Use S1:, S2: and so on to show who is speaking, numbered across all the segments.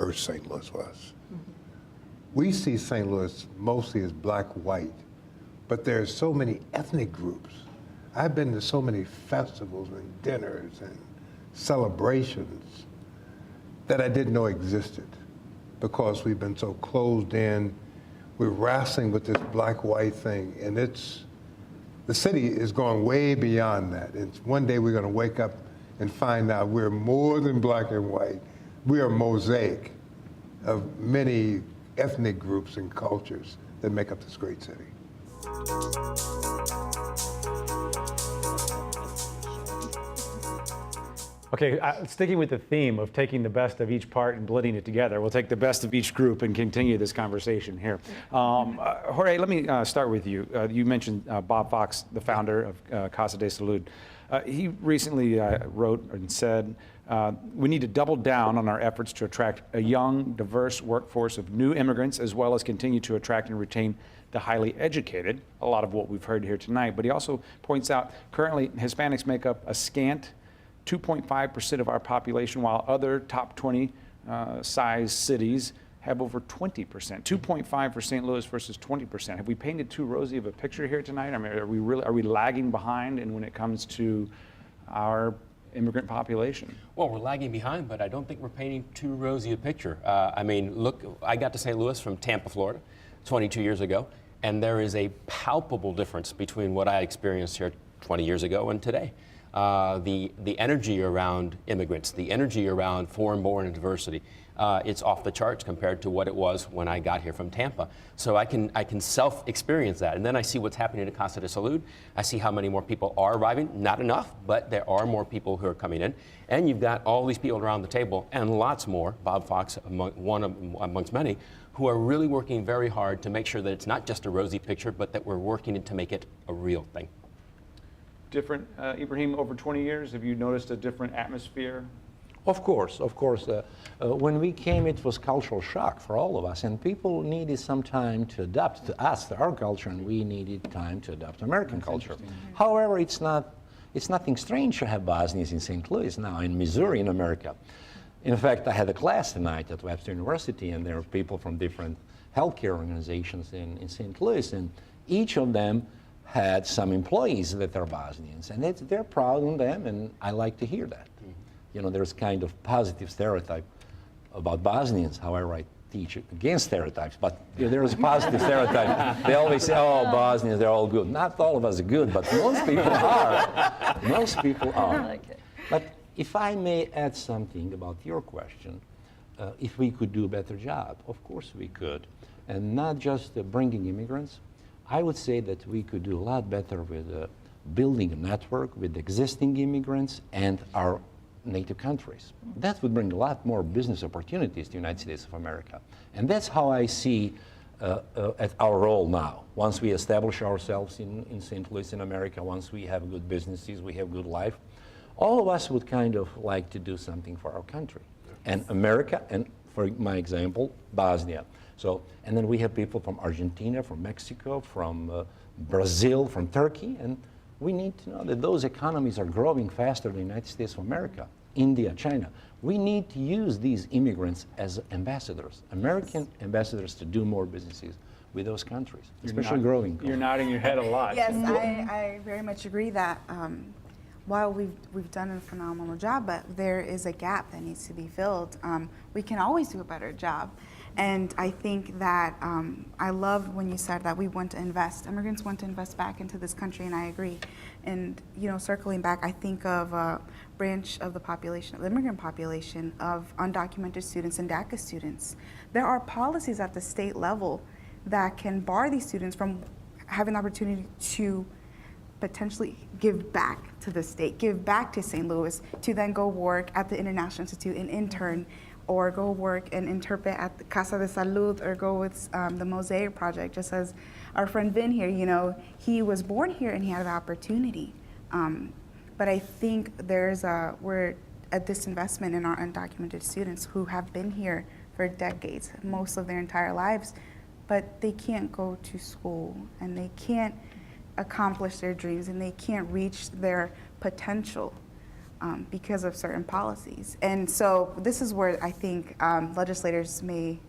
S1: diverse St. Louis was. We see St. Louis mostly as black-white, but there's so many ethnic groups. I've been to so many festivals and dinners and celebrations that I didn't know existed because we've been so closed in. We're wrestling with this black-white thing, and the city is going way beyond that. One day we're going to wake up and find out we're more than black and white. We are a mosaic of many ethnic groups and cultures that make up this great city.
S2: Okay, sticking with the theme of taking the best of each part and blending it together, we'll take the best of each group and continue this conversation here. Jorge, let me start with you. You mentioned Bob Fox, the founder of Casa de Salud. He recently wrote and said, we need to double down on our efforts to attract a young, diverse workforce of new immigrants, as well as continue to attract and retain the highly educated, a lot of what we've heard here tonight. But he also points out currently Hispanics make up a scant 2.5% of our population, while other top 20 size cities have over 20%. 2.5 for St. Louis versus 20%. Have we painted too rosy of a picture here tonight? I mean, are we lagging behind when it comes to our immigrant population?
S3: Well, we're lagging behind, but I don't think we're painting too rosy a picture. I mean, look, I got to St. Louis from Tampa, Florida, 22 years ago, and there is a palpable difference between what I experienced here 20 years ago and today. The energy around immigrants, the energy around foreign-born and diversity, it's off the charts compared to what it was when I got here from Tampa. So I can self-experience that. And then I see what's happening at Casa de Salud. I see how many more people are arriving. Not enough, but there are more people who are coming in. And you've got all these people around the table and lots more, Bob Fox amongst many, who are really working very hard to make sure that it's not just a rosy picture, but that we're working to make it a real thing.
S2: Different, Ibrahim, over 20 years, have you noticed a different atmosphere?
S4: Of course, of course. When we came, it was cultural shock for all of us, and people needed some time to adapt to us, to our culture, and we needed time to adapt to American culture. However, it's nothing strange to have Bosnians in St. Louis now, in Missouri, in America. In fact, I had a class tonight at Webster University, and there are people from different healthcare organizations in St. Louis, and each of them had some employees that are Bosnians, and they're proud of them, and I like to hear that. You know, there's kind of positive stereotype about Bosnians. However, I teach against stereotypes, but there's a positive stereotype. They always say, oh, Bosnians, they're all good. Not all of us are good, but most people are. Most people are. I like it. But if I may add something about your question, if we could do a better job, of course we could. And not just bringing immigrants. I would say that we could do a lot better with building a network with existing immigrants and our native countries. That would bring a lot more business opportunities to the United States of America. And that's how I see at our role now. Once we establish ourselves in St. Louis in America, once we have good businesses, we have good life, all of us would kind of like to do something for our country. And America, and for my example, Bosnia. So, and then we have people from Argentina, from Mexico, from Brazil, from Turkey, and we need to know that those economies are growing faster than the United States of America, India, China. We need to use these immigrants as ambassadors, American ambassadors, to do more businesses with those countries, especially growing countries.
S2: You're nodding your head a lot.
S5: Yes, I very much agree that while we've done a phenomenal job, but there is a gap that needs to be filled. We can always do a better job. And I think that I love when you said that we want to invest, immigrants want to invest back into this country, and I agree. And, you know, circling back, I think of a branch of the population, of the immigrant population, of undocumented students and DACA students. There are policies at the state level that can bar these students from having the opportunity to potentially give back to the state, give back to St. Louis, to then go work at the International Institute and intern, or go work and interpret at the Casa de Salud, or go with the Mosaic Project. Just as our friend Vin here, you know, he was born here and he had the opportunity. But I think we're a disinvestment in our undocumented students who have been here for decades, most of their entire lives, but they can't go to school and they can't accomplish their dreams and they can't reach their potential. because of certain policies. And so this is where I think legislators may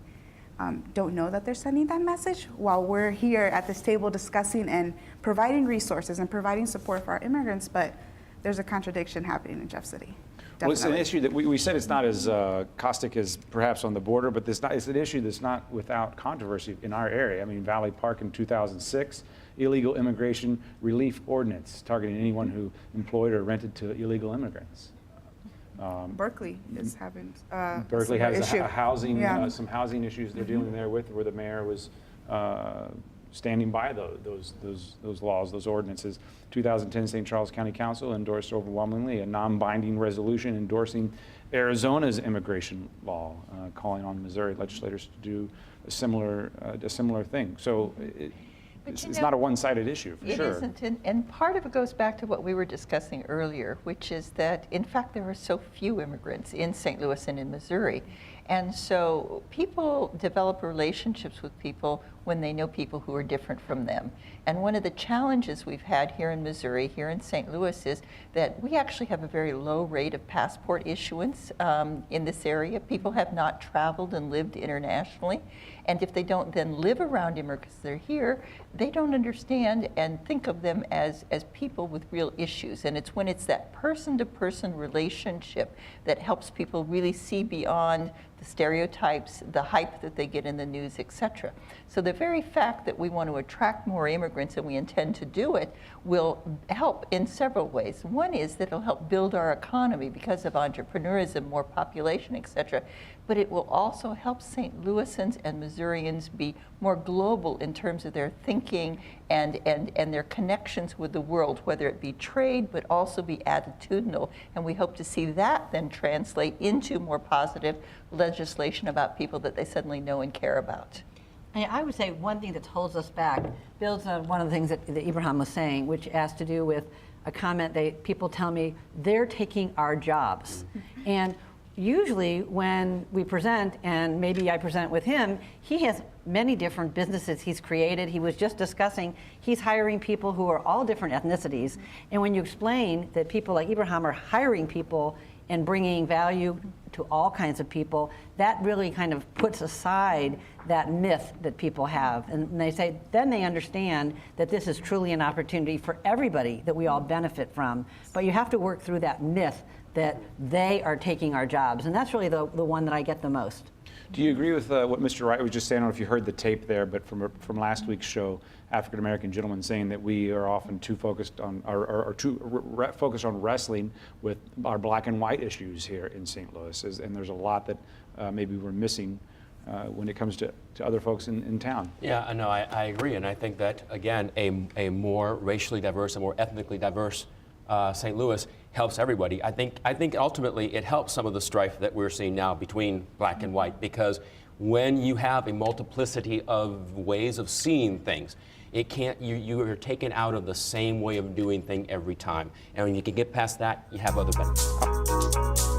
S5: don't know that they're sending that message while we're here at this table discussing and providing resources and providing support for our immigrants, but there's a contradiction happening in Jeff City.
S2: Well, it's an
S5: Definitely.
S2: issue that we said it's not as caustic as perhaps on the border, but it's an issue that's not without controversy in our area. I mean, Valley Park in 2006, illegal immigration relief ordinance targeting anyone who employed or rented to illegal immigrants.
S5: Berkeley is having
S2: Berkeley
S5: similar
S2: has
S5: issue.
S2: a housing,
S5: Yeah.
S2: some housing issues they're dealing there with, where the mayor was standing by those laws, those ordinances. 2010 St. Charles County Council endorsed overwhelmingly a non-binding resolution endorsing Arizona's immigration law, calling on Missouri legislators to do a similar thing. So it's not a one-sided issue, for sure.
S6: It isn't, and part of it goes back to what we were discussing earlier, which is that, in fact, there are so few immigrants in St. Louis and in Missouri. And so people develop relationships with people when they know people who are different from them. And one of the challenges we've had here in Missouri, here in St. Louis, is that we actually have a very low rate of passport issuance in this area. People have not traveled and lived internationally. And if they don't then live around immigrants that are here, they don't understand and think of them as people with real issues. And it's when it's that person-to-person relationship that helps people really see beyond the stereotypes, the hype that they get in the news, etc. So the very fact that we want to attract more immigrants, and we intend to do it, will help in several ways. One is that it'll help build our economy because of entrepreneurism, more population, etc. But it will also help St. Louisans and Missourians be more global in terms of their thinking and their connections with the world, whether it be trade, but also be attitudinal. And we hope to see that then translate into more positive legislation about people that they suddenly know and care about.
S7: I would say one thing that holds us back builds on one of the things that Ibrahim was saying, which has to do with a comment that people tell me they're taking our jobs. And usually when we present, and maybe I present with him, he has many different businesses he's created. He was just discussing he's hiring people who are all different ethnicities. And when you explain that people like Ibrahim are hiring people and bringing value to all kinds of people, that really kind of puts aside that myth that people have. And they say, then they understand that this is truly an opportunity for everybody that we all benefit from. But you have to work through that myth that they are taking our jobs. And that's really the one that I get the most.
S2: Do you agree with what Mr. Wright was just saying? I don't know if you heard the tape there, but from last week's show, African-American gentleman saying that we are often too focused on, focused on wrestling with our black and white issues here in St. Louis. And there's a lot that maybe we're missing when it comes to other folks in town.
S3: Yeah, no, I agree. And I think that, again, a more racially diverse, a more ethnically diverse St. Louis helps everybody. I think ultimately it helps some of the strife that we're seeing now between black and white, because when you have a multiplicity of ways of seeing things, it can't, you are taken out of the same way of doing thing every time. And when you can get past that, you have other benefits.